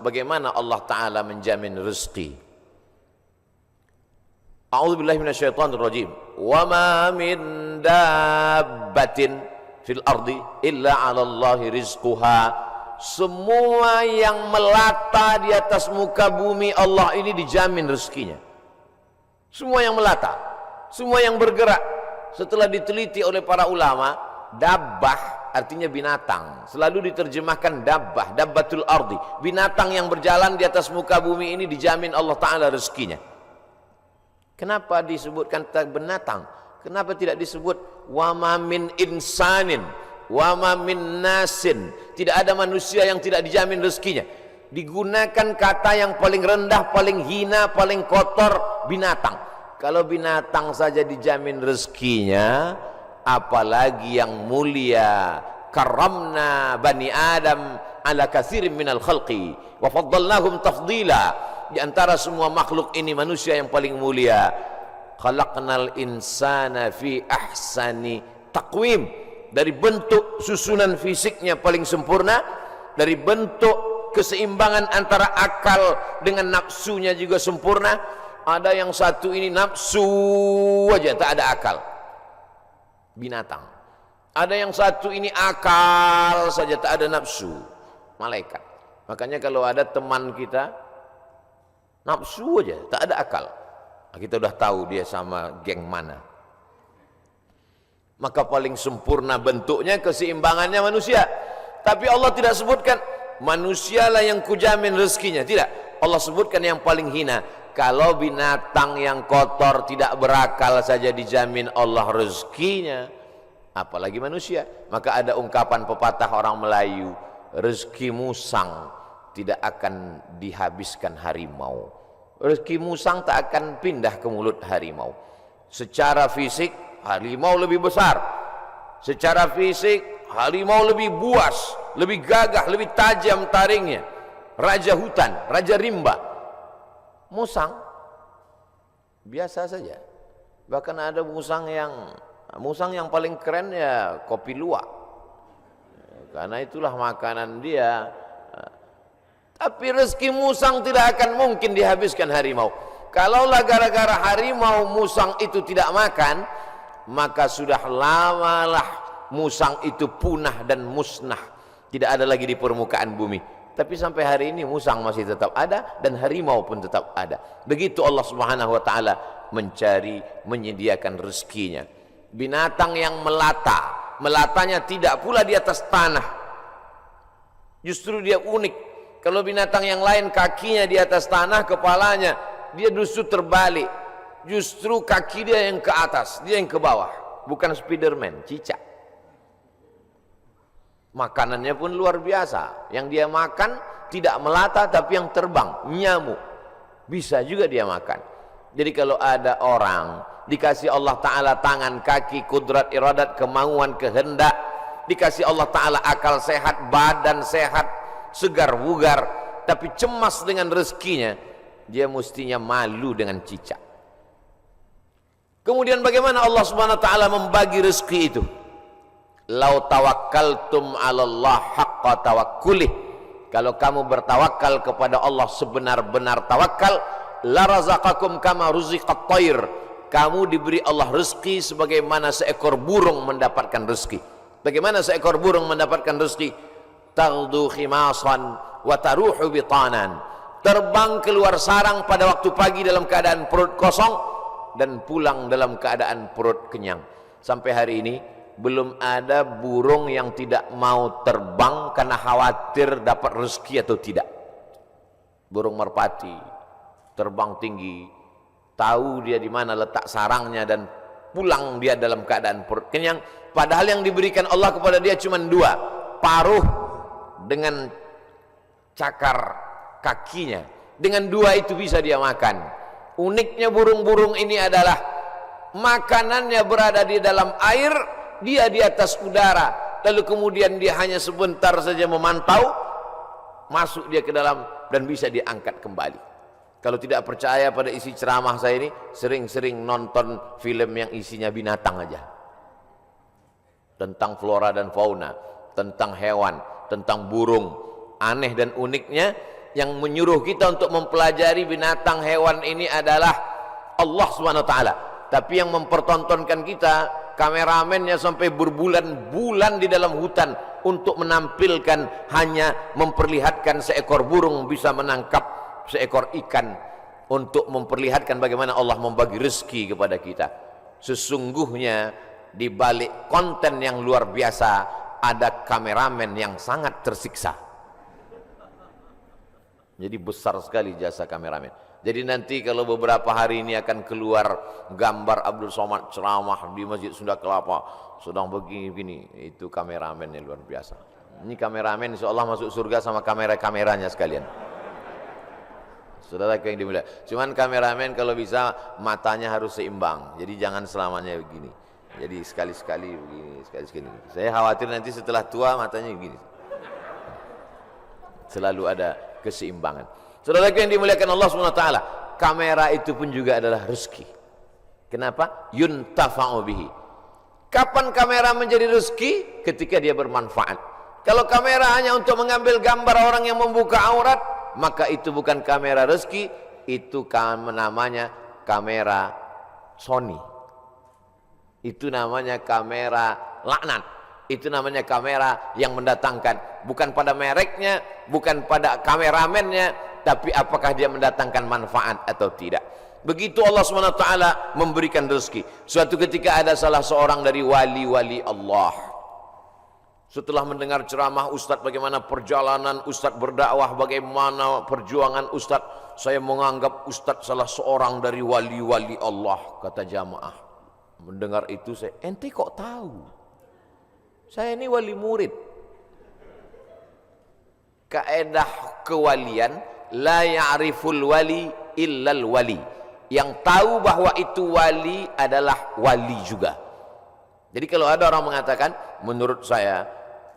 bagaimana Allah Ta'ala menjamin rezeki. A'udzubillahi minasyaitonirrajim. Wa ma min dabbatin fil ardi illa 'ala Allahi rizquha. Semua yang melata di atas muka bumi Allah ini dijamin rezekinya. Semua yang melata, semua yang bergerak. Setelah diteliti oleh para ulama, dabbah artinya binatang. Selalu diterjemahkan dabbah, dabbatul ardi. Binatang yang berjalan di atas muka bumi ini dijamin Allah Ta'ala rezekinya. Kenapa disebutkan binatang? Kenapa tidak disebut wa ma min insanin, wa ma min nasin? Tidak ada manusia yang tidak dijamin rezekinya. Digunakan kata yang paling rendah, paling hina, paling kotor, binatang. Kalau binatang saja dijamin rezekinya, apalagi yang mulia. Karramna bani Adam ala katsirin minal khalqi wa faddalnahum tafdila. Di antara semua makhluk ini manusia yang paling mulia. Khalaqnal insana fi ahsani taqwim. Dari bentuk susunan fisiknya paling sempurna, dari bentuk keseimbangan antara akal dengan nafsunya juga sempurna. Ada yang satu ini nafsu aja, tak ada akal, binatang. Ada yang satu ini akal saja, tak ada nafsu, malaikat. Makanya kalau ada teman kita nafsu aja, tak ada akal, kita udah tahu dia sama geng mana. Maka paling sempurna bentuknya, keseimbangannya manusia. Tapi Allah tidak sebutkan manusialah yang kujamin rezekinya, tidak. Allah sebutkan yang paling hina. Kalau binatang yang kotor tidak berakal saja dijamin Allah rezekinya, apalagi manusia. Maka ada ungkapan pepatah orang Melayu, rezeki musang tidak akan dihabiskan harimau. Rezeki musang tak akan pindah ke mulut harimau. Secara fisik harimau lebih besar, secara fisik harimau lebih buas, lebih gagah, lebih tajam taringnya. Raja hutan, raja rimba. Musang biasa saja. Bahkan ada musang yang paling keren ya kopi luwak, karena itulah makanan dia. Tapi rezeki musang tidak akan mungkin dihabiskan harimau. Kalaulah gara-gara harimau musang itu tidak makan, maka sudah lamalah musang itu punah dan musnah, tidak ada lagi di permukaan bumi. Tapi sampai hari ini musang masih tetap ada dan harimau pun tetap ada. Begitu Allah Subhanahu wa taala mencari, menyediakan rezekinya. Binatang yang melata, melatanya tidak pula di atas tanah. Justru dia unik. Kalau binatang yang lain kakinya di atas tanah, kepalanya, dia justru terbalik. Justru kaki dia yang ke atas, dia yang ke bawah. Bukan Spiderman, cicak. Makanannya pun luar biasa. Yang dia makan tidak melata tapi yang terbang, nyamuk. Bisa juga dia makan. Jadi kalau ada orang dikasih Allah Ta'ala tangan, kaki, kudrat, iradat, kemauan, kehendak, dikasih Allah Ta'ala akal sehat, badan sehat, segar bugar, tapi cemas dengan rezekinya, dia mestinya malu dengan cicak. Kemudian bagaimana Allah Subhanahu wa taala membagi rezeki itu? Lau tawakkaltum 'ala Allah haqqa tawakkulih. Kalau kamu bertawakal kepada Allah sebenar-benar tawakal, la razaqakum kama ruziqat thair. Kamu diberi Allah rezeki sebagaimana seekor burung mendapatkan rezeki. Bagaimana seekor burung mendapatkan rezeki? Taghdu khimasan wa taruhu bitanan. Terbang keluar sarang pada waktu pagi dalam keadaan perut kosong dan pulang dalam keadaan perut kenyang. Sampai hari ini belum ada burung yang tidak mau terbang karena khawatir dapat rezeki atau tidak. Burung merpati terbang tinggi, tahu dia di mana letak sarangnya dan pulang dia dalam keadaan perut kenyang. Padahal yang diberikan Allah kepada dia cuma dua, paruh dengan cakar kakinya. Dengan dua itu bisa dia makan. Uniknya burung-burung ini adalah makanannya berada di dalam air, dia di atas udara, lalu kemudian dia hanya sebentar saja memantau, masuk dia ke dalam dan bisa diangkat kembali. Kalau tidak percaya pada isi ceramah saya ini, sering-sering nonton film yang isinya binatang aja, tentang flora dan fauna, tentang hewan, tentang burung. Aneh dan uniknya yang menyuruh kita untuk mempelajari binatang hewan ini adalah Allah Subhanahu wa taala. Tapi yang mempertontonkan kita, kameramennya sampai berbulan-bulan di dalam hutan untuk menampilkan, hanya memperlihatkan seekor burung bisa menangkap seekor ikan, untuk memperlihatkan bagaimana Allah membagi rezeki kepada kita. Sesungguhnya di balik konten yang luar biasa ada kameramen yang sangat tersiksa. Jadi besar sekali jasa kameramen. Jadi nanti kalau beberapa hari ini akan keluar gambar Abdul Somad ceramah di Masjid Sunda Kelapa sedang begini-begini, itu kameramennya luar biasa. Ini kameramen insyaallah masuk surga sama kamera-kameranya sekalian. Saudara yang dimuliakan, cuman kameramen kalau bisa matanya harus seimbang. Jadi jangan selamanya begini. Jadi sekali-sekali begini, sekali-sekali. Saya khawatir nanti setelah tua matanya begini. Selalu ada keseimbangan. Saudara yang dimuliakan Allah SWT, kamera itu pun juga adalah rezeki. Kenapa? Yuntafa'u bihi. Kapan kamera menjadi rezeki? Ketika dia bermanfaat. Kalau kamera hanya untuk mengambil gambar orang yang membuka aurat, maka itu bukan kamera rezeki, itu namanya kamera Sony. Itu namanya kamera laknat. Itu namanya kamera yang mendatangkan, bukan pada mereknya, bukan pada kameramennya, tapi apakah dia mendatangkan manfaat atau tidak. Begitu Allah SWT memberikan rezeki. Suatu ketika ada salah seorang dari wali-wali Allah, setelah mendengar ceramah Ustadz bagaimana perjalanan Ustadz berdakwah, bagaimana perjuangan Ustadz, saya menganggap Ustadz salah seorang dari wali-wali Allah. Kata jamaah, mendengar itu saya, ente kok tahu? Saya ini wali murid. Kaedah kewalian, la ya'riful wali illal wali. Yang tahu bahwa itu wali adalah wali juga. Jadi kalau ada orang mengatakan, menurut saya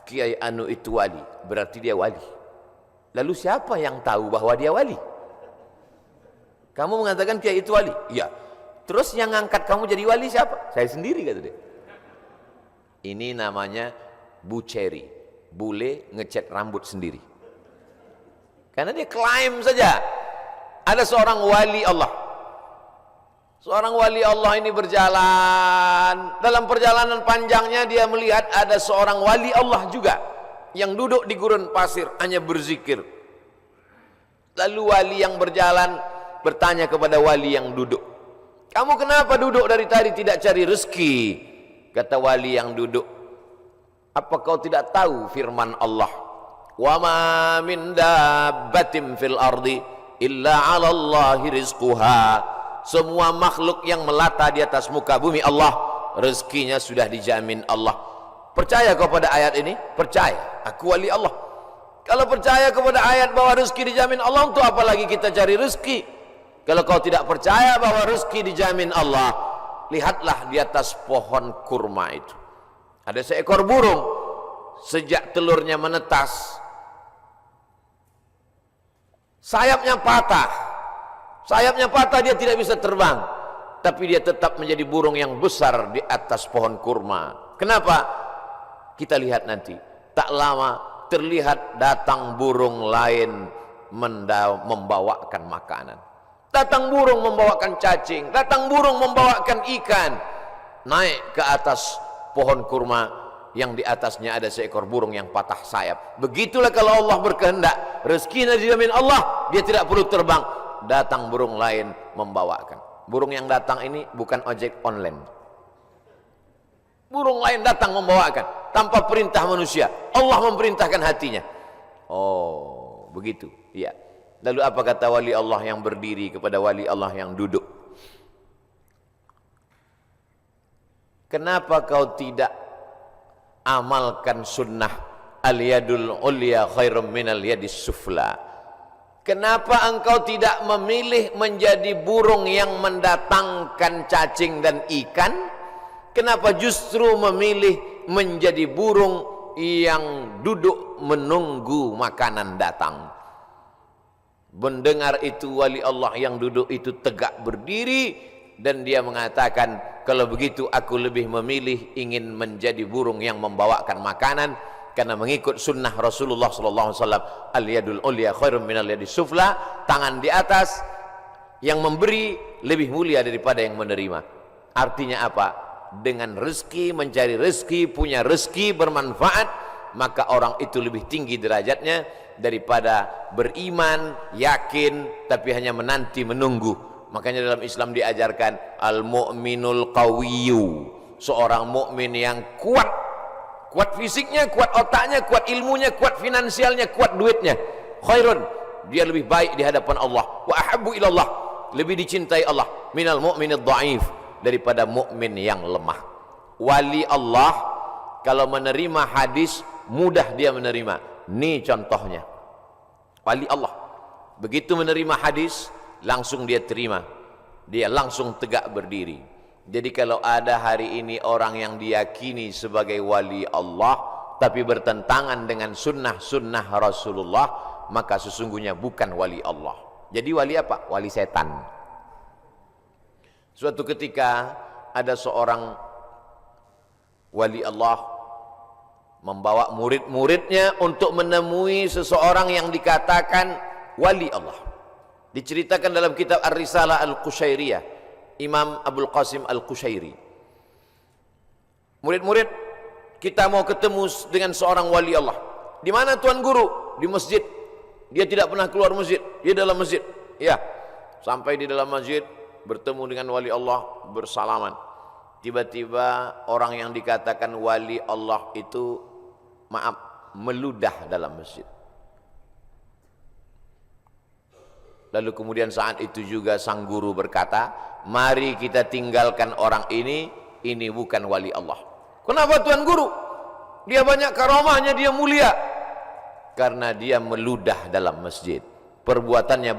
Kiai Anu itu wali, berarti dia wali. Lalu siapa yang tahu bahwa dia wali? Kamu mengatakan Kiai itu wali? Iya. Terus yang ngangkat kamu jadi wali siapa? Saya sendiri, kata dia. Ini namanya buceri, bule ngecat rambut sendiri. Karena dia klaim saja ada seorang wali Allah. Seorang wali Allah ini berjalan, dalam perjalanan panjangnya dia melihat ada seorang wali Allah juga yang duduk di gurun pasir hanya berzikir. Lalu wali yang berjalan bertanya kepada wali yang duduk, "Kamu kenapa duduk dari tadi tidak cari rezeki?" Kata wali yang duduk, "Apa kau tidak tahu firman Allah, wa ma min dabbatin fil ardi illa 'ala Allahi rizquha." Semua makhluk yang melata di atas muka bumi Allah, rezekinya sudah dijamin Allah. Percaya kau pada ayat ini? Percaya, aku wali Allah. Kalau percaya kepada ayat bahwa rezeki dijamin Allah, untuk apa lagi kita cari rezeki? Kalau kau tidak percaya bahwa rezeki dijamin Allah, lihatlah di atas pohon kurma itu. Ada seekor burung, sejak telurnya menetas, sayapnya patah. Sayapnya patah, dia tidak bisa terbang. Tapi dia tetap menjadi burung yang besar di atas pohon kurma. Kenapa? Kita lihat nanti. Tak lama terlihat datang burung lain membawakan makanan. Datang burung membawakan cacing, datang burung membawakan ikan. Naik ke atas pohon kurma yang di atasnya ada seekor burung yang patah sayap. Begitulah kalau Allah berkehendak, rezekinya dijamin Allah, dia tidak perlu terbang. Datang burung lain membawakan. Burung yang datang ini bukan ojek online. Burung lain datang membawakan tanpa perintah manusia. Allah memerintahkan hatinya. Oh, begitu. Iya. Lalu apa kata wali Allah yang berdiri kepada wali Allah yang duduk? Kenapa kau tidak amalkan sunnah al-yadul ulya khairum minal yadis sufla? Kenapa engkau tidak memilih menjadi burung yang mendatangkan cacing dan ikan? Kenapa justru memilih menjadi burung yang duduk menunggu makanan datang? Mendengar itu wali Allah yang duduk itu tegak berdiri dan dia mengatakan, kalau begitu aku lebih memilih ingin menjadi burung yang membawakan makanan karena mengikut sunnah Rasulullah sallallahu alaihi wasallam. Al yadul ulya khairun minal yadis sufla, tangan di atas yang memberi lebih mulia daripada yang menerima. Artinya apa? Dengan rezeki, mencari rezeki, punya rezeki bermanfaat, maka orang itu lebih tinggi derajatnya daripada beriman, yakin tapi hanya menanti menunggu. Makanya dalam Islam diajarkan al mu'minul qawiyyu, seorang mukmin yang kuat. Kuat fisiknya, kuat otaknya, kuat ilmunya, kuat finansialnya, kuat duitnya. Khairun, dia lebih baik di hadapan Allah. Wa ahabbu ilallah, lebih dicintai Allah. Minal mu'minid dha'if, daripada mukmin yang lemah. Wali Allah kalau menerima hadis mudah dia menerima. Ini contohnya. Wali Allah begitu menerima hadis langsung dia terima. Dia langsung tegak berdiri. Jadi kalau ada hari ini orang yang diyakini sebagai wali Allah tapi bertentangan dengan sunnah-sunnah Rasulullah, maka sesungguhnya bukan wali Allah. Jadi wali apa? Wali setan. Suatu ketika ada seorang wali Allah membawa murid-muridnya untuk menemui seseorang yang dikatakan wali Allah. Diceritakan dalam kitab Ar-Risalah Al-Qushairiyah, Imam Abul Qasim Al-Qushairi. Murid-murid, kita mau ketemu dengan seorang wali Allah. Di mana Tuan Guru? Di masjid. Dia tidak pernah keluar masjid, dia dalam masjid. Ya, sampai di dalam masjid bertemu dengan wali Allah, bersalaman. Tiba-tiba orang yang dikatakan wali Allah itu, maaf, meludah dalam masjid. Lalu kemudian saat itu juga sang guru berkata, mari kita tinggalkan orang ini bukan wali Allah. Kenapa Tuan Guru? Dia banyak karamahnya, dia mulia. Karena dia meludah dalam masjid. Perbuatannya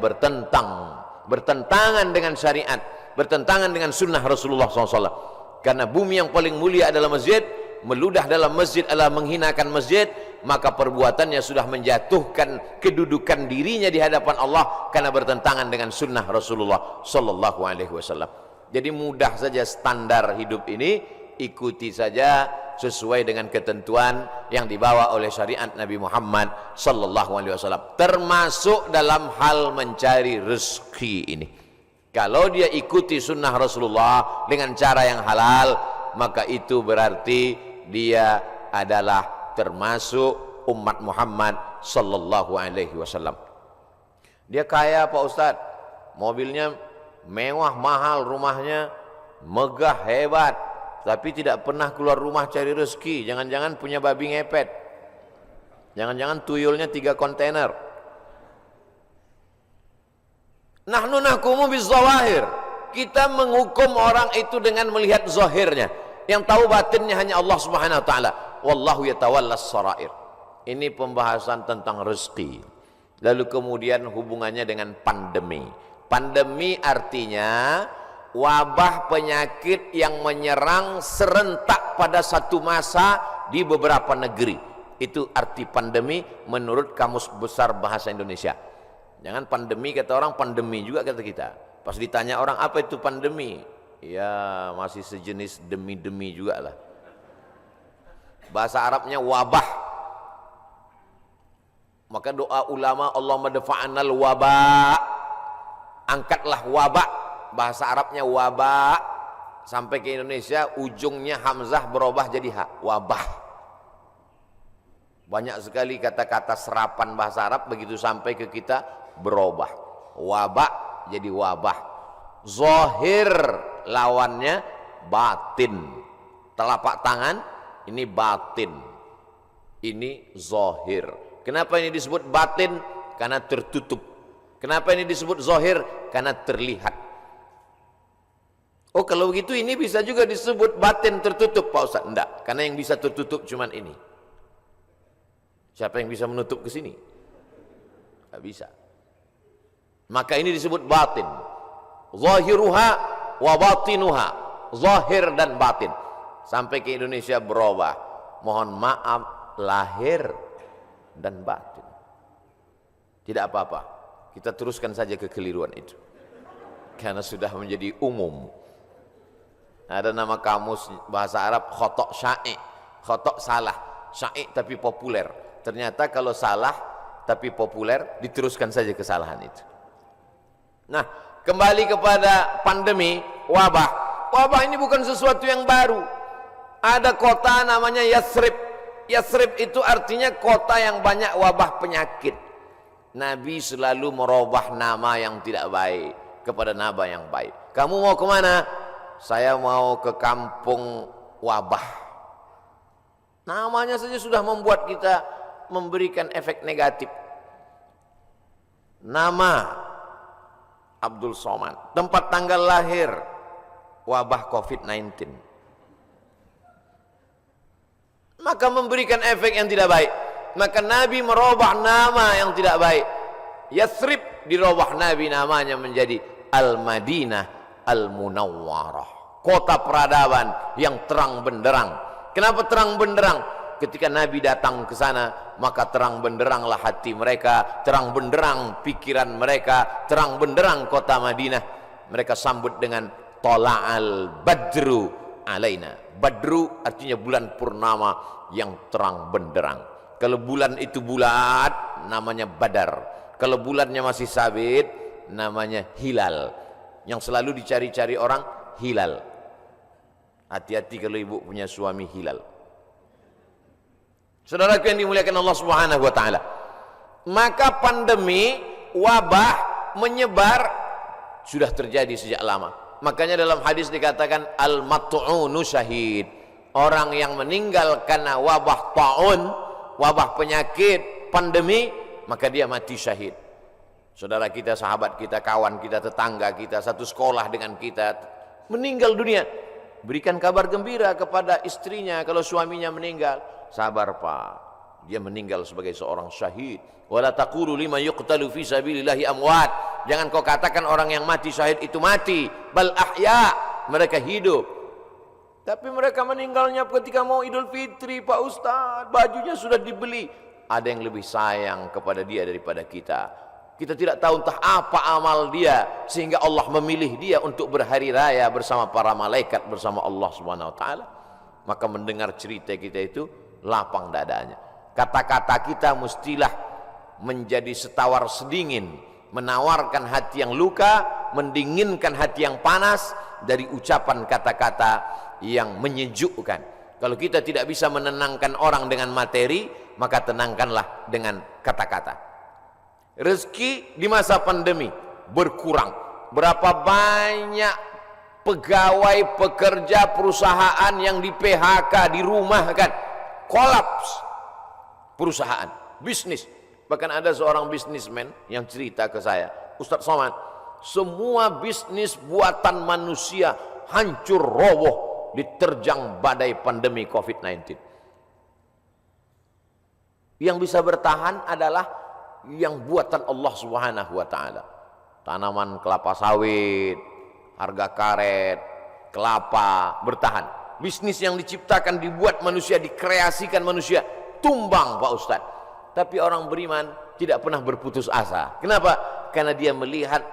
bertentangan dengan syariat, bertentangan dengan sunnah Rasulullah SAW. Karena bumi yang paling mulia adalah masjid, meludah dalam masjid adalah menghinakan masjid, maka perbuatannya sudah menjatuhkan kedudukan dirinya di hadapan Allah karena bertentangan dengan sunnah Rasulullah sallallahu alaihi wasallam. Jadi mudah saja standar hidup ini, ikuti saja sesuai dengan ketentuan yang dibawa oleh syariat Nabi Muhammad sallallahu alaihi wasallam, termasuk dalam hal mencari rezeki ini. Kalau dia ikuti sunnah Rasulullah dengan cara yang halal, maka itu berarti dia adalah termasuk umat Muhammad sallallahu alaihi wasallam. Dia kaya Pak Ustadz, mobilnya mewah, mahal, rumahnya megah, hebat, tapi tidak pernah keluar rumah cari rezeki. Jangan-jangan punya babi ngepet, jangan-jangan tuyulnya 3 kontainer. Nahnu nahkumu bizzawahir, kita menghukum orang itu dengan melihat zahirnya. Yang tahu batinnya hanya Allah Subhanahu wa taala. Wallahu yatawallas sarair. Ini pembahasan tentang rezeki. Lalu kemudian hubungannya dengan pandemi. Pandemi artinya wabah penyakit yang menyerang serentak pada satu masa di beberapa negeri. Itu arti pandemi menurut Kamus Besar Bahasa Indonesia. Jangan pandemi kata orang, pandemi juga kata kita. Pas ditanya orang apa itu pandemi, ya masih sejenis demi-demi juga lah. Bahasa Arabnya wabah. Maka doa ulama, Allahumma dafa'anal wabah, angkatlah wabah. Bahasa Arabnya wabah, sampai ke Indonesia ujungnya hamzah berubah jadi ha, wabah. Banyak sekali kata-kata serapan bahasa Arab begitu sampai ke kita berubah. Wabah jadi wabah. Zahir lawannya batin. Telapak tangan ini batin, ini zahir. Kenapa ini disebut batin? Karena tertutup. Kenapa ini disebut zahir? Karena terlihat. Oh kalau begitu ini bisa juga disebut batin tertutup Pak Ustaz? Enggak, karena yang bisa tertutup cuman ini. Siapa yang bisa menutup ke sini? Enggak bisa. Maka ini disebut batin. Zahiruha wa batinuha, zahir dan batin. Sampai ke Indonesia berubah. Mohon maaf, lahir dan batin. Tidak apa-apa, kita teruskan saja kekeliruan itu, karena sudah menjadi umum. Ada nama kamus bahasa Arab khotok sya'i, khotok salah. syai' tapi populer. Ternyata kalau salah tapi populer, diteruskan saja kesalahan itu. Nah, kembali kepada pandemi, wabah. Wabah ini bukan sesuatu yang baru. Ada kota namanya Yathrib. Yathrib itu artinya kota yang banyak wabah penyakit. Nabi selalu merubah nama yang tidak baik kepada nama yang baik. Kamu mau kemana? Saya mau ke kampung wabah. Namanya saja sudah membuat kita memberikan efek negatif. Nama Abdul Somad, tempat tanggal lahir wabah COVID-19. Maka memberikan efek yang tidak baik. Maka Nabi merubah nama yang tidak baik. Yathrib dirubah Nabi namanya menjadi Al-Madinah Al-Munawwarah, kota peradaban yang terang benderang. Kenapa terang benderang? Ketika Nabi datang ke sana, maka terang benderanglah hati mereka, terang benderang pikiran mereka, terang benderang kota Madinah. Mereka sambut dengan Tola'al Badru alaina. Badru artinya bulan purnama yang terang benderang. Kalau bulan itu bulat, namanya Badar. Kalau bulannya masih sabit, namanya hilal. Yang selalu dicari-cari orang, hilal. Hati-hati kalau ibu punya suami hilal. Saudaraku yang dimuliakan Allah Subhanahu wa taala. Maka pandemi, wabah menyebar sudah terjadi sejak lama. Makanya dalam hadis dikatakan al-mat'unu syahid. Orang yang meninggal karena wabah ta'un, wabah penyakit, pandemi, maka dia mati syahid. Saudara kita, sahabat kita, kawan kita, tetangga kita, satu sekolah dengan kita, meninggal dunia. Berikan kabar gembira kepada istrinya kalau suaminya meninggal. Sabar Pak, dia meninggal sebagai seorang syahid. Wala taqulu liman yuqtalu fi sabilillahi amwat. Jangan kau katakan orang yang mati syahid itu mati. Bal ahya, mereka hidup. Tapi mereka meninggalnya ketika mau Idul Fitri, Pak Ustaz, bajunya sudah dibeli. Ada yang lebih sayang kepada dia daripada kita. Kita tidak tahu entah apa amal dia sehingga Allah memilih dia untuk berhari raya bersama para malaikat, bersama Allah Subhanahu wa taala. Maka mendengar cerita kita itu lapang dadanya. Kata-kata kita mestilah menjadi setawar sedingin, menawarkan hati yang luka, mendinginkan hati yang panas dari ucapan kata-kata yang menyejukkan. Kalau kita tidak bisa menenangkan orang dengan materi, maka tenangkanlah dengan kata-kata. Rezeki di masa pandemi berkurang. Berapa banyak pegawai, pekerja perusahaan yang di PHK, dirumahkan, kolaps perusahaan, bisnis. Bahkan ada seorang bisnismen yang cerita ke saya, Ustaz Somad, semua bisnis buatan manusia hancur roboh diterjang badai pandemi COVID-19. Yang bisa bertahan adalah yang buatan Allah Subhanahu wa taala. Tanaman kelapa sawit, harga karet, kelapa bertahan. Bisnis yang diciptakan, dibuat manusia, dikreasikan manusia, tumbang Pak Ustaz. Tapi orang beriman tidak pernah berputus asa. Kenapa? Karena dia melihat,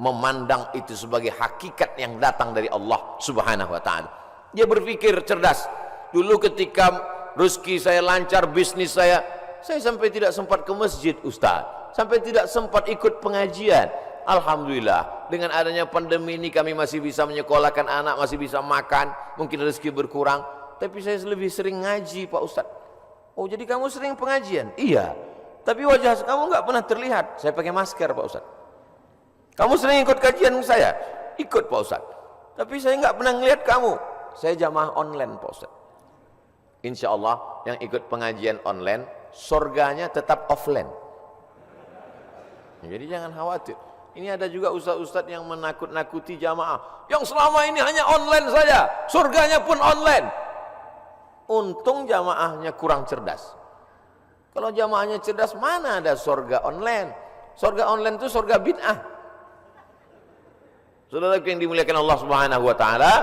memandang itu sebagai hakikat yang datang dari Allah Subhanahu wa taala. Dia berpikir cerdas. Dulu ketika rezeki saya lancar, bisnis saya sampai tidak sempat ke masjid Ustaz, sampai tidak sempat ikut pengajian. Alhamdulillah, dengan adanya pandemi ini kami masih bisa menyekolahkan anak, masih bisa makan, mungkin rezeki berkurang, tapi saya lebih sering ngaji Pak Ustaz. Oh, jadi kamu sering pengajian? Iya, tapi wajah kamu nggak pernah terlihat. Saya pakai masker Pak Ustaz. Kamu sering ikut kajian saya? Ikut Pak Ustaz, tapi saya nggak pernah ngelihat kamu. Saya jamaah online Pak Ustaz. Insya Allah yang ikut pengajian online, surganya tetap offline. Jadi jangan khawatir. Ini ada juga ustaz-ustaz yang menakut-nakuti jamaah, yang selama ini hanya online saja, surganya pun online. Untung jamaahnya kurang cerdas. Kalau jamaahnya cerdas, mana ada surga online? Surga online itu surga bid'ah. Saudara yang dimuliakan Allah Subhanahu wa taala,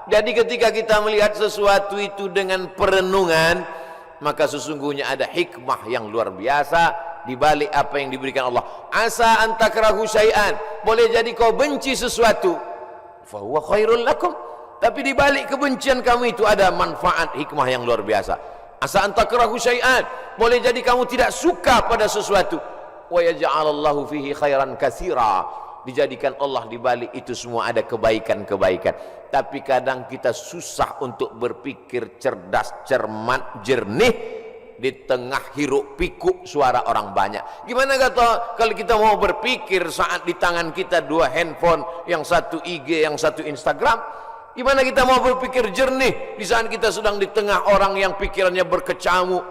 jadi ketika kita melihat sesuatu itu dengan perenungan, maka sesungguhnya ada hikmah yang luar biasa di balik apa yang diberikan Allah. Asa an takrahu syai'an, boleh jadi kau benci sesuatu, fa huwa khairul lakum, tapi di balik kebencian kamu itu ada manfaat, hikmah yang luar biasa. Asa an takrahu syai'an, boleh jadi kamu tidak suka pada sesuatu. Wa yaj'alallahu fihi khairan katsira, dijadikan Allah di balik itu semua ada kebaikan-kebaikan. Tapi kadang kita susah untuk berpikir cerdas, cermat, jernih di tengah hiruk pikuk suara orang banyak. Gimana kata kalau kita mau berpikir saat di tangan kita dua handphone, yang satu IG, yang satu Instagram? Gimana kita mau berpikir jernih di saat kita sedang di tengah orang yang pikirannya berkecamuk?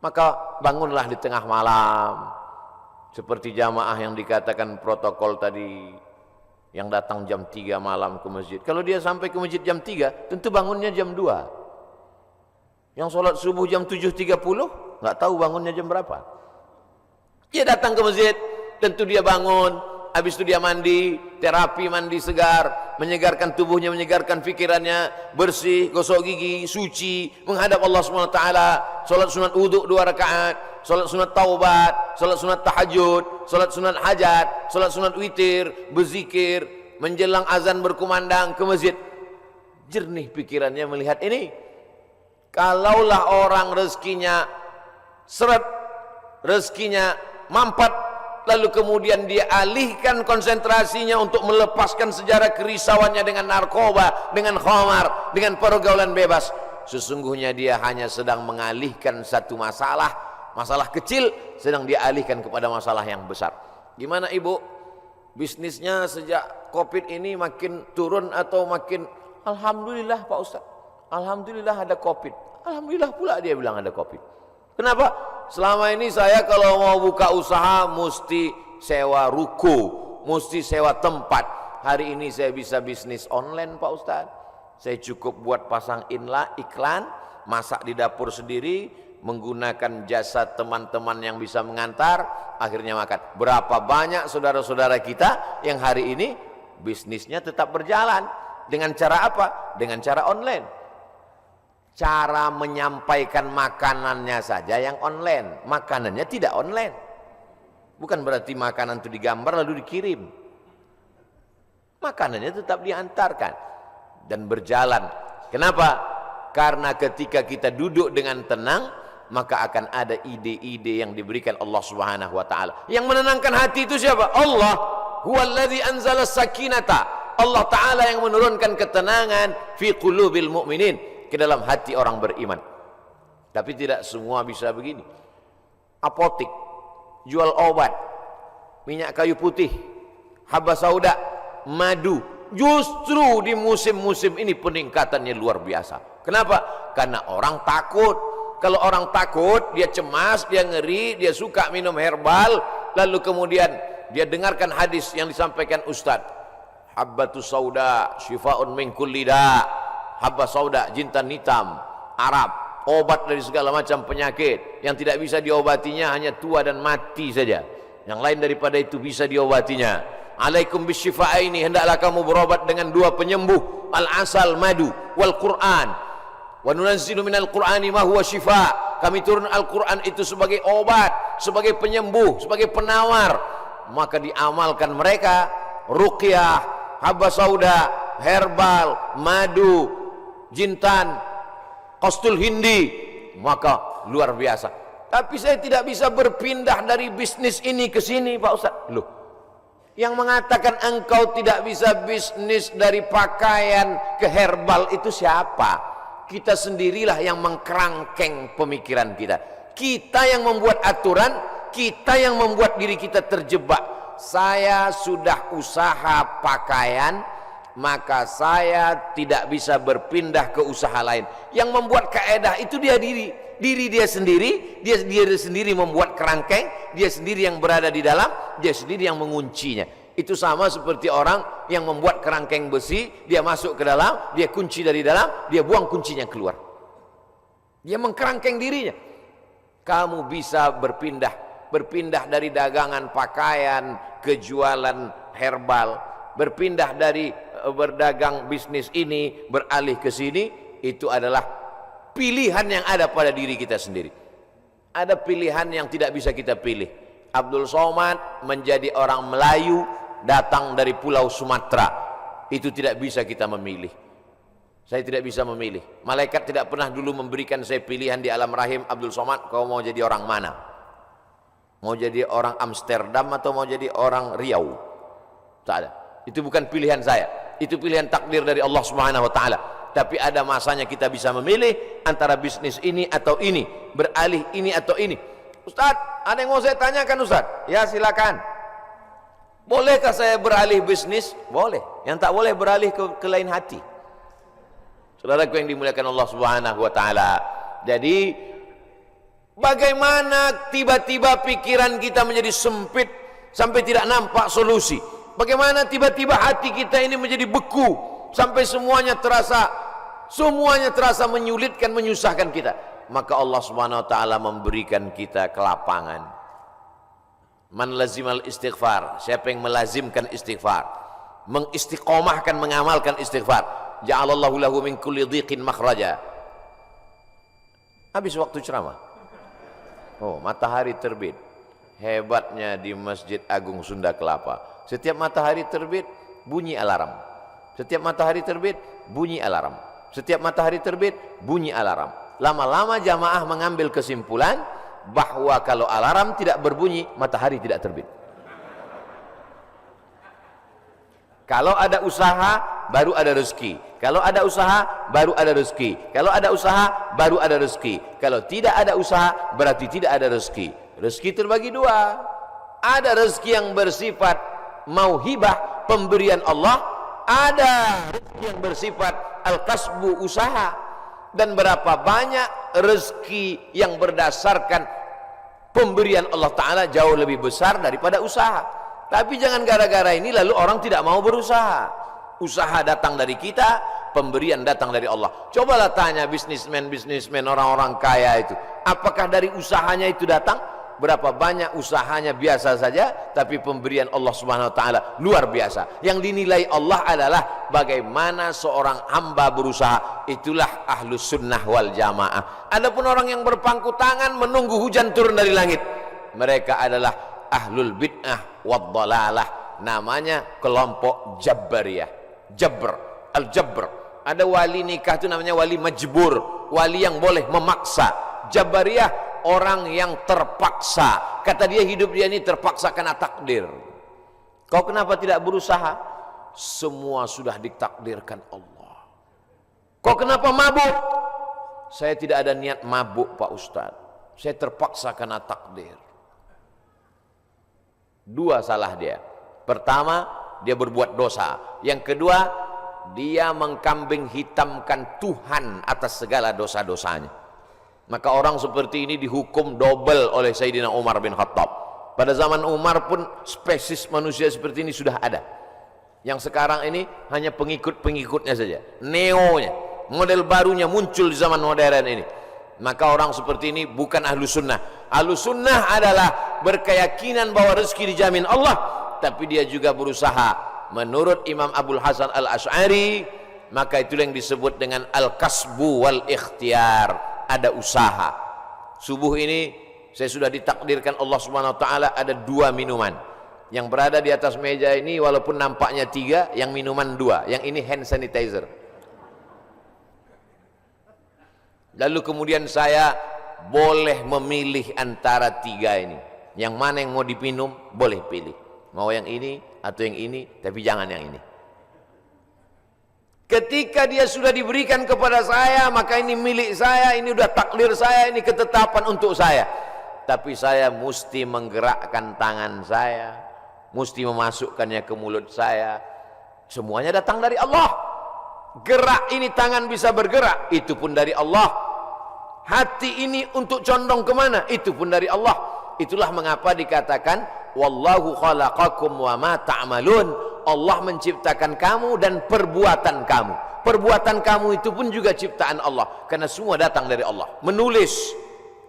Maka bangunlah di tengah malam, seperti jamaah yang dikatakan protokol tadi, yang datang jam 3 malam ke masjid. Kalau dia sampai ke masjid jam 3, tentu bangunnya jam 2. Yang sholat subuh jam 7.30, nggak tahu bangunnya jam berapa. Dia datang ke masjid, tentu dia bangun, habis itu dia mandi, terapi mandi segar, menyegarkan tubuhnya, menyegarkan pikirannya, bersih, gosok gigi, suci, menghadap Allah SWT, sholat sunat wudhu 2 rakaat, sholat sunat taubat, sholat sunat tahajud, sholat sunat hajat, sholat sunat witir, berzikir, menjelang azan berkumandang ke masjid. Jernih pikirannya melihat ini. Kalaulah orang rezekinya seret, rezekinya mampat, lalu kemudian dia alihkan konsentrasinya untuk melepaskan sejarah kerisauannya dengan narkoba, dengan khamar, dengan pergaulan bebas, sesungguhnya dia hanya sedang mengalihkan satu masalah, masalah kecil sedang dia alihkan kepada masalah yang besar. Gimana ibu? Bisnisnya sejak Covid ini makin turun atau makin? Alhamdulillah Pak Ustaz, alhamdulillah ada Covid. Alhamdulillah pula dia bilang ada Covid. Kenapa? Selama ini saya kalau mau buka usaha mesti sewa ruko, mesti sewa tempat. Hari ini saya bisa bisnis online Pak Ustaz. Saya cukup buat pasang iklan, masak di dapur sendiri, menggunakan jasa teman-teman yang bisa mengantar, akhirnya makan. Berapa banyak saudara-saudara kita yang hari ini bisnisnya tetap berjalan. Dengan cara apa? Dengan cara online. Cara menyampaikan makanannya saja yang online, makanannya tidak online. Bukan berarti makanan itu digambar lalu dikirim. Makanannya tetap diantarkan dan berjalan. Kenapa? Karena ketika kita duduk dengan tenang, maka akan ada ide-ide yang diberikan Allah Subhanahu wa taala. Yang menenangkan hati itu siapa? Allah. Huwallazi anzala sakinata. Allah taala yang menurunkan ketenangan fi qulubil mu'minin, ke dalam hati orang beriman. Tapi tidak semua bisa begini. Apotik, jual obat, minyak kayu putih, haba sauda, madu, justru di musim-musim ini peningkatannya luar biasa. Kenapa? Karena orang takut. Kalau orang takut, dia cemas, dia ngeri, dia suka minum herbal, lalu kemudian dia dengarkan hadis yang disampaikan Ustadz, habbatus sauda syifa'un min kulli da'. Habba sauda, jintan hitam, Arab, obat dari segala macam penyakit. Yang tidak bisa diobatinya hanya tua dan mati saja. Yang lain daripada itu bisa diobatinya. Alaikum bisyifa'aini, hendaklah kamu berobat dengan 2 penyembuh, al-asal, madu, wal Qur'an. Wa nunazzilu minal Qur'ani ma huwa syifa'. Kami turun Al-Qur'an itu sebagai obat, sebagai penyembuh, sebagai penawar. Maka diamalkan mereka ruqyah, habba sauda, herbal, madu, jintan, kostul hindi, maka luar biasa. Tapi saya tidak bisa berpindah dari bisnis ini ke sini Pak Ustaz. Loh, yang mengatakan engkau tidak bisa bisnis dari pakaian ke herbal itu siapa? Kita sendirilah yang mengkerangkeng pemikiran kita. Kita yang membuat aturan, kita yang membuat diri kita terjebak. Saya sudah usaha pakaian, maka saya tidak bisa berpindah ke usaha lain. Yang membuat kaedah itu dia diri dia sendiri, dia sendiri membuat kerangkeng, dia sendiri yang berada di dalam, dia sendiri yang menguncinya. Itu sama seperti orang yang membuat kerangkeng besi, dia masuk ke dalam, dia kunci dari dalam, dia buang kuncinya keluar. Dia mengkerangkeng dirinya. Kamu bisa berpindah dari dagangan pakaian ke jualan herbal, berpindah dari berdagang bisnis ini beralih ke sini. Itu adalah pilihan yang ada pada diri kita sendiri. Ada pilihan yang tidak bisa kita pilih. Abdul Somad menjadi orang Melayu, datang dari Pulau Sumatera, itu tidak bisa kita memilih. Saya tidak bisa memilih. Malaikat tidak pernah dulu memberikan saya pilihan di alam rahim, Abdul Somad, kau mau jadi orang mana? Mau jadi orang Amsterdam atau mau jadi orang Riau? Tak ada. Itu bukan pilihan saya. Itu pilihan takdir dari Allah Subhanahu wa taala. Tapi ada masanya kita bisa memilih antara bisnis ini atau ini, beralih ini atau ini. Ustaz, ada yang mau saya tanyakan Ustaz? Ya silakan. Bolehkah saya beralih bisnis? Boleh. Yang tak boleh beralih ke lain hati. Saudaraku yang dimuliakan Allah Subhanahu wa taala. Jadi bagaimana tiba-tiba pikiran kita menjadi sempit sampai tidak nampak solusi? Bagaimana tiba-tiba hati kita ini menjadi beku sampai semuanya terasa menyulitkan, menyusahkan kita? Maka Allah Subhanahu wa taala memberikan kita kelapangan. Man lazimal istighfar, siapa yang melazimkan istighfar, mengistiqomahkan, mengamalkan istighfar, ja'alallahu lahu min kulli dhiqin makhraja. Habis waktu ceramah. Oh, matahari terbit. Hebatnya di Masjid Agung Sunda Kelapa. Setiap matahari terbit, bunyi alarm. Setiap matahari terbit, bunyi alarm. Setiap matahari terbit, bunyi alarm. Lama-lama jamaah mengambil kesimpulan bahwa kalau alarm tidak berbunyi, matahari tidak terbit. Kalau ada usaha, baru ada rezeki. Kalau ada usaha, baru ada rezeki. Kalau ada usaha, baru ada rezeki. Kalau tidak ada usaha, berarti tidak ada rezeki. Rezeki terbagi dua. Ada rezeki yang bersifat mauhibah, pemberian Allah. Ada rezeki yang bersifat al-kasbu, usaha. Dan berapa banyak rezeki yang berdasarkan pemberian Allah Ta'ala jauh lebih besar daripada usaha. Tapi jangan gara-gara ini lalu orang tidak mau berusaha. Usaha datang dari kita, pemberian datang dari Allah. Cobalah tanya bisnismen orang-orang kaya itu, apakah dari usahanya itu datang? Berapa banyak usahanya biasa saja, tapi pemberian Allah Subhanahu wa taala luar biasa. Yang dinilai Allah adalah bagaimana seorang hamba berusaha. Itulah ahlus sunnah wal jamaah. Adapun orang yang berpangku tangan menunggu hujan turun dari langit, mereka adalah ahlul bid'ah wad dhalalah. Namanya kelompok Jabariyah. Jabr, al-Jabr. Ada wali nikah itu namanya wali majbur, wali yang boleh memaksa. Jabariyah orang yang terpaksa. Kata dia, hidup dia ini terpaksa karena takdir. Kau kenapa tidak berusaha? Semua sudah ditakdirkan Allah. Kau kenapa mabuk? Saya tidak ada niat mabuk Pak Ustaz, saya terpaksa karena takdir. Dua salah dia. Pertama, dia berbuat dosa. Yang kedua, dia mengkambing hitamkan Tuhan atas segala dosa-dosanya. Maka orang seperti ini dihukum double oleh Sayyidina Umar bin Khattab. Pada zaman Umar pun spesies manusia seperti ini sudah ada. Yang sekarang ini hanya pengikut-pengikutnya saja, neonya, model barunya muncul di zaman modern ini. Maka orang seperti ini bukan ahlu sunnah. Ahlu sunnah adalah berkeyakinan bahwa rezeki dijamin Allah, tapi dia juga berusaha. Menurut Imam Abul Hasan al-Ash'ari, maka itulah yang disebut dengan al-kasbu wal ikhtiar. Ada usaha. Subuh ini saya sudah ditakdirkan Allah Subhanahu wa taala ada 2 minuman. Yang berada di atas meja ini walaupun nampaknya 3, yang minuman 2, yang ini hand sanitizer. Lalu kemudian saya boleh memilih antara 3 ini. Yang mana yang mau diminum boleh pilih. Mau yang ini atau yang ini, tapi jangan yang ini. Ketika dia sudah diberikan kepada saya, maka ini milik saya, ini udah takdir saya, ini ketetapan untuk saya. Tapi saya mesti menggerakkan tangan saya, mesti memasukkannya ke mulut saya. Semuanya datang dari Allah. Gerak ini tangan bisa bergerak, itu pun dari Allah. Hati ini untuk condong kemana, itu pun dari Allah. Itulah mengapa dikatakan wallahu khalaqakum wa ma ta'malun. Allah menciptakan kamu dan perbuatan kamu. Perbuatan kamu itu pun juga ciptaan Allah, karena semua datang dari Allah. Menulis,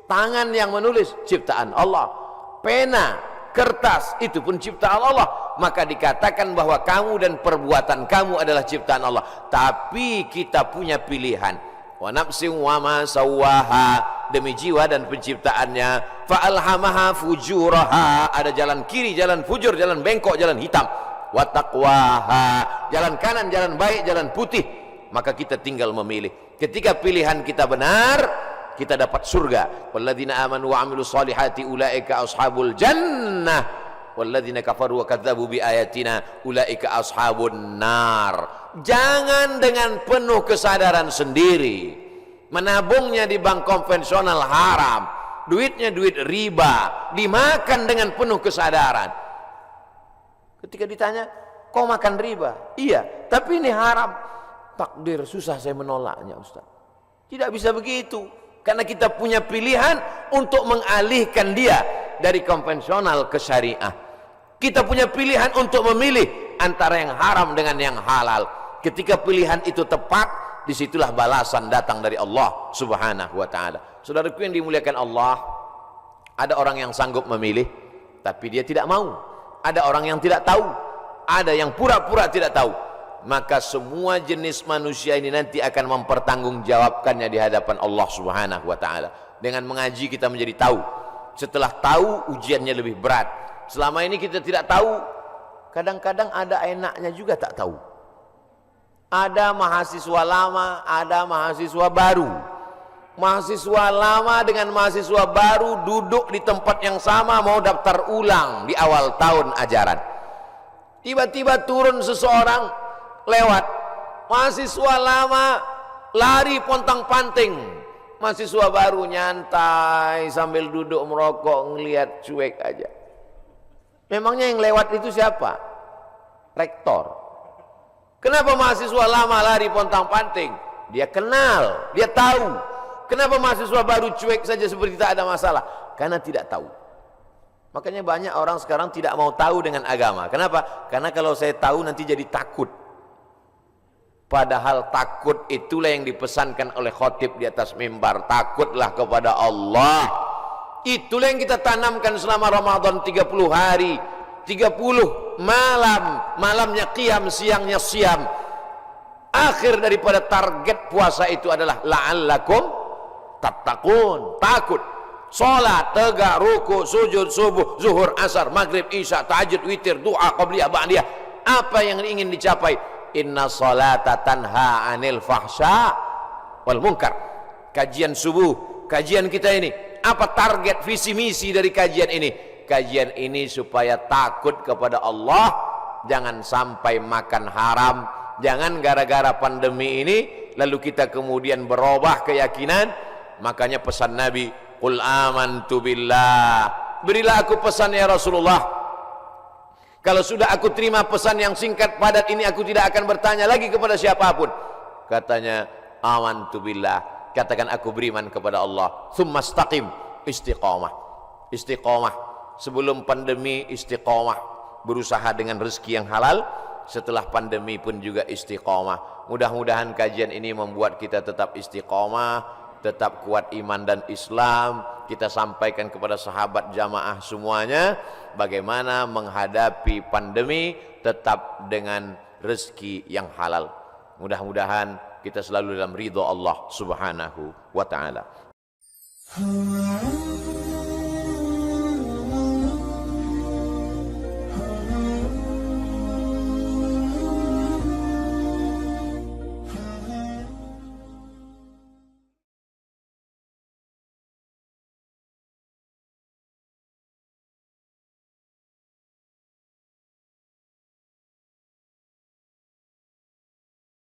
tangan yang menulis ciptaan Allah. Pena, kertas, itu pun ciptaan Allah. Maka dikatakan bahwa kamu dan perbuatan kamu adalah ciptaan Allah. Tapi kita punya pilihan. Wa nafsin wa ma sawwaha, demi jiwa dan penciptaannya. Fa alhamaha fujuraha, ada jalan kiri, jalan fujur, jalan bengkok, jalan hitam. Wa taqwaha, jalan kanan, jalan baik, jalan putih. maka kita tinggal memilih. Ketika pilihan kita benar, kita dapat surga. Walladzina amanu wa 'amilus solihati ulaika ashabul jannah walladzina kafaru wa kadzdzabu biayatina ulaika ashabun nar. Jangan dengan penuh kesadaran sendiri menabungnya di bank konvensional haram, duitnya duit riba, dimakan dengan penuh kesadaran. Ketika ditanya, kau makan riba? Iya, tapi ini haram. Takdir, susah saya menolaknya, Ustaz. Tidak bisa begitu, karena kita punya pilihan untuk mengalihkan dia dari konvensional ke syariah. Kita punya pilihan untuk memilih antara yang haram dengan yang halal. Ketika pilihan itu tepat, disitulah balasan datang dari Allah Subhanahu wa ta'ala. Saudaraku yang dimuliakan Allah, ada orang yang sanggup memilih tapi dia tidak mau. Ada orang yang tidak tahu, ada yang pura-pura tidak tahu. Maka semua jenis manusia ini nanti akan mempertanggungjawabkannya di hadapan Allah Subhanahu wa ta'ala. Dengan mengaji kita menjadi tahu. Setelah tahu, ujiannya lebih berat. Selama ini kita tidak tahu, kadang-kadang ada enaknya juga tak tahu. Ada mahasiswa lama, ada mahasiswa baru. Mahasiswa lama dengan mahasiswa baru duduk di tempat yang sama, mau daftar ulang di awal tahun ajaran. Tiba-tiba turun seseorang lewat, mahasiswa lama lari pontang-panting, mahasiswa baru nyantai sambil duduk merokok, ngelihat cuek aja. Memangnya yang lewat itu siapa? Rektor. Kenapa mahasiswa lama lari pontang-panting? Dia kenal, dia tahu. Kenapa mahasiswa baru cuek saja seperti tak ada masalah? Karena tidak tahu. Makanya banyak orang sekarang tidak mau tahu dengan agama. Kenapa? Karena kalau saya tahu nanti jadi takut. Padahal takut itulah yang dipesankan oleh khotib di atas mimbar. Takutlah kepada Allah. Itulah yang kita tanamkan selama Ramadan 30 hari. 30 malam. Malamnya qiyam, siangnya siam. Akhir daripada target puasa itu adalah la'allakum tattaqun. Takut. Salat, tegak, ruku, sujud, subuh, zuhur, asar, maghrib, isya, tahajud, witir, doa, qabliyah, ba'diyah. Apa yang ingin dicapai? Inna salata tanha anil fahsya wal munkar. Kajian subuh, kajian kita ini, apa target visi misi dari kajian ini? Kajian ini supaya takut kepada Allah, jangan sampai makan haram, jangan gara-gara pandemi ini lalu kita kemudian berubah keyakinan. Makanya pesan Nabi, qul amantu billah, berilah aku pesan ya Rasulullah. Kalau sudah aku terima pesan yang singkat padat ini, aku tidak akan bertanya lagi kepada siapapun. Katanya, amantu billah, katakan aku beriman kepada Allah. Tsumastaqim, istiqamah. Istiqamah. Sebelum pandemi istiqamah, berusaha dengan rezeki yang halal. Setelah pandemi pun juga istiqamah. Mudah-mudahan kajian ini membuat kita tetap istiqamah, tetap kuat iman dan Islam. Kita sampaikan kepada sahabat jamaah semuanya bagaimana menghadapi pandemi tetap dengan rezeki yang halal. Mudah-mudahan kita selalu dalam ridha Allah Subhanahu wa ta'ala.